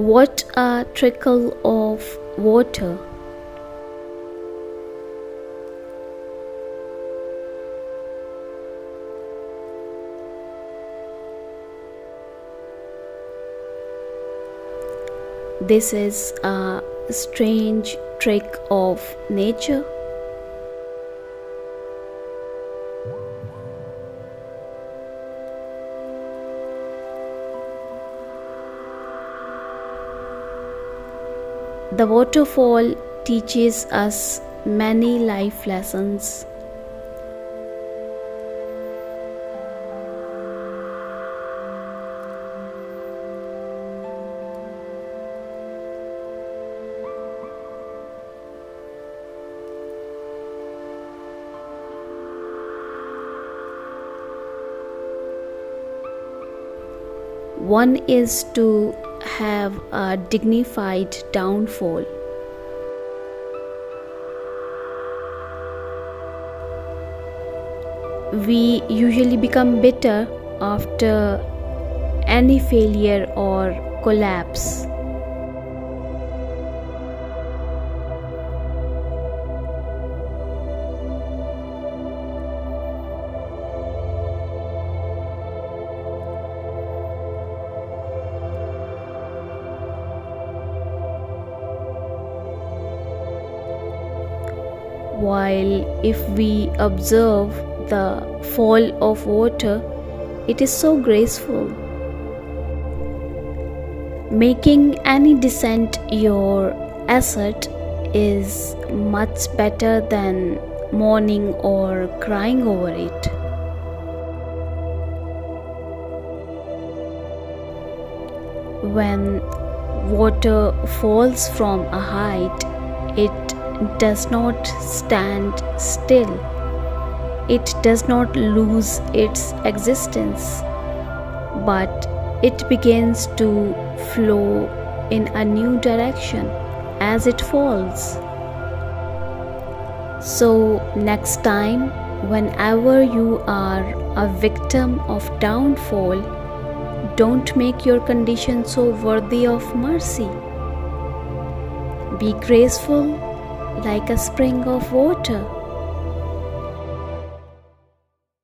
What a trickle of water! This is a strange trick of nature. The waterfall teaches us many life lessons. One is to have a dignified downfall. We usually become bitter after any failure or collapse. While if we observe the fall of water, it is so graceful. Making any descent your asset is much better than mourning or crying over it. When water falls from a height, it does not stand still. It does not lose its existence, but it begins to flow in a new direction as it falls. So, next time, whenever you are a victim of downfall, don't make your condition so worthy of mercy. Be graceful like a spring of water.